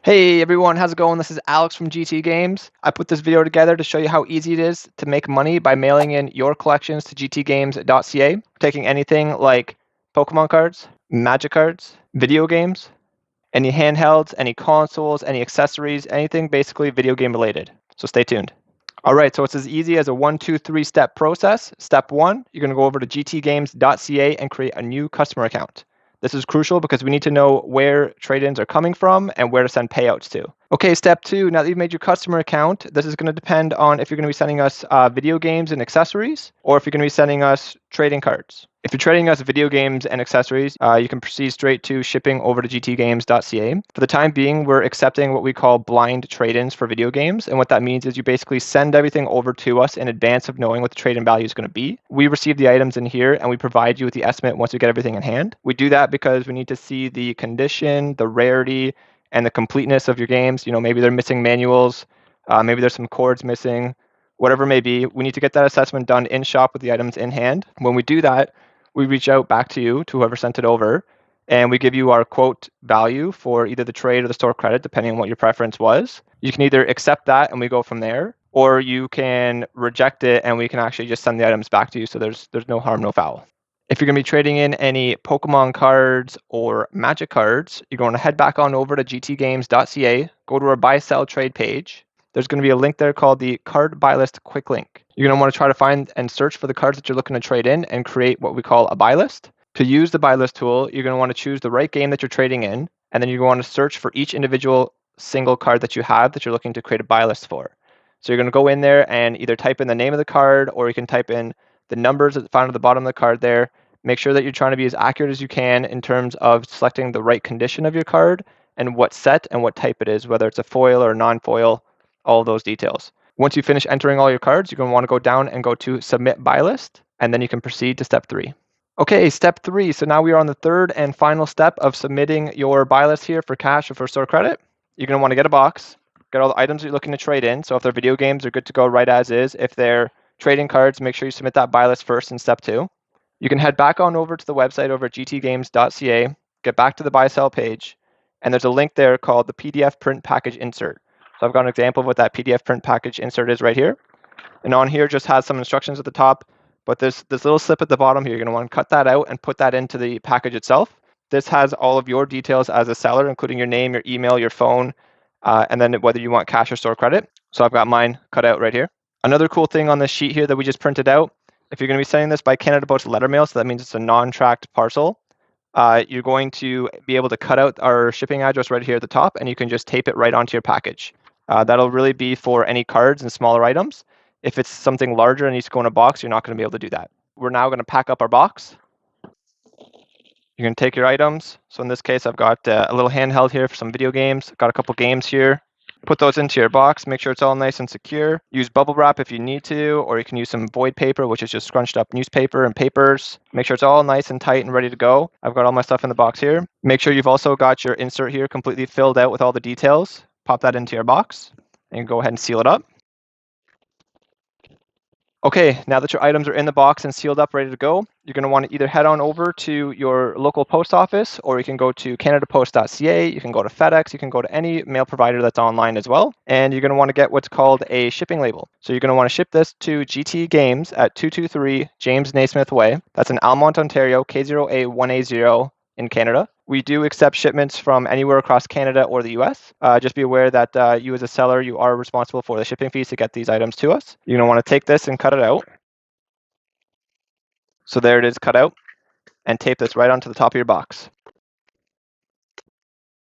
Hey everyone, how's it going? This is Alex from GT Games. I put this video together to show you how easy it is to make money by mailing in your collections to gtgames.ca, taking anything like Pokemon cards, Magic cards, video games, any handhelds, any consoles, any accessories, anything basically video game related. So stay tuned. All right, so it's as easy as a 1, 2, 3 step process. Step 1, you're going to go over to gtgames.ca and create a new customer account. This is crucial because we need to know where trade-ins are coming from and where to send payouts to. Okay, step 2, now that you've made your customer account, this is going to depend on if you're going to be sending us video games and accessories, or if you're going to be sending us trading cards. If you're trading us video games and accessories, you can proceed straight to shipping over to gtgames.ca. For the time being, we're accepting what we call blind trade-ins for video games. And what that means is you basically send everything over to us in advance of knowing what the trade-in value is going to be. We receive the items in here and we provide you with the estimate once we get everything in hand. We do that because we need to see the condition, the rarity, and the completeness of your games. You know, maybe they're missing manuals, maybe there's some cords missing, whatever it may be. We need to get that assessment done in shop with the items in hand. When we do that, we reach out back to you, to whoever sent it over, and we give you our quote value for either the trade or the store credit, depending on what your preference was. You can either accept that and we go from there, or you can reject it and we can actually just send the items back to you. So there's no harm, no foul. If you're going to be trading in any Pokemon cards or Magic cards, you're going to head back on over to gtgames.ca, go to our buy, sell, trade page. There's going to be a link there called the Card Buy List Quick Link. You're going to want to try to find and search for the cards that you're looking to trade in and create what we call a buy list. To use the buy list tool, you're going to want to choose the right game that you're trading in, and then you're going to want to search for each individual single card that you have that you're looking to create a buy list for. So you're going to go in there and either type in the name of the card, or you can type in the numbers that found at the bottom of the card there. Make sure that you're trying to be as accurate as you can in terms of selecting the right condition of your card and what set and what type it is, whether it's a foil or non-foil, all of those details. Once you finish entering all your cards, you're going to want to go down and go to Submit Buy List, and then you can proceed to Step 3. Okay, Step 3. So now we are on the third and final step of submitting your buy list here for cash or for store credit. You're going to want to get a box, get all the items you're looking to trade in. So if they're video games, they're good to go right as is. If they're trading cards, make sure you submit that buy list first in Step 2. You can head back on over to the website over at gtgames.ca, get back to the buy sell page, and there's a link there called the PDF print package insert. So I've got an example of what that PDF print package insert is right here. And on here just has some instructions at the top, but this little slip at the bottom here, you're going to want to cut that out and put that into the package itself. This has all of your details as a seller, including your name, your email, your phone, and then whether you want cash or store credit. So I've got mine cut out right here. Another cool thing on this sheet here that we just printed out, if you're going to be sending this by Canada Post letter mail, so that means it's a non-tracked parcel, you're going to be able to cut out our shipping address right here at the top, and you can just tape it right onto your package. That'll really be for any cards and smaller items. If it's something larger and needs to go in a box, you're not going to be able to do that. We're now going to pack up our box. You can take your items. So in this case, I've got a little handheld here for some video games. Got a couple games here. Put those into your box. Make sure it's all nice and secure. Use bubble wrap if you need to, or you can use some void paper, which is just scrunched up newspaper and papers. Make sure it's all nice and tight and ready to go. I've got all my stuff in the box here. Make sure you've also got your insert here completely filled out with all the details. Pop that into your box and go ahead and seal it up. Okay, now that your items are in the box and sealed up, ready to go, you're going to want to either head on over to your local post office, or you can go to canadapost.ca, you can go to FedEx, you can go to any mail provider that's online as well, and you're going to want to get what's called a shipping label. So you're going to want to ship this to GT Games at 223 James Naismith Way. That's in Almonte, Ontario, K0A 1A0 in Canada. We do accept shipments from anywhere across Canada or the US. Just be aware that you as a seller, you are responsible for the shipping fees to get these items to us. You're going to want to take this and cut it out. So there it is cut out, and tape this right onto the top of your box.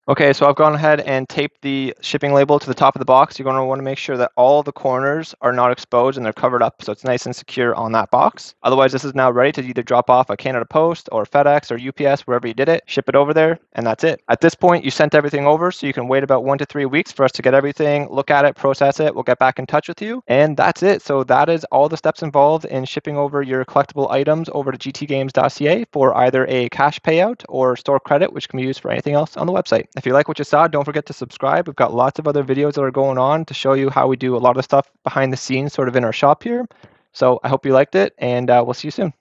Okay, so I've gone ahead and taped the shipping label to the top of the box. You're going to want to make sure that all the corners are not exposed and they're covered up so it's nice and secure on that box. Otherwise, this is now ready to either drop off at Canada Post or FedEx or UPS, wherever you did it, ship it over there, and that's it. At this point, you sent everything over, so you can wait about 1 to 3 weeks for us to get everything, look at it, process it. We'll get back in touch with you, and that's it. So that is all the steps involved in shipping over your collectible items over to gtgames.ca for either a cash payout or store credit, which can be used for anything else on the website. If you like what you saw, don't forget to subscribe. We've got lots of other videos that are going on to show you how we do a lot of stuff behind the scenes sort of in our shop here. So I hope you liked it, and we'll see you soon.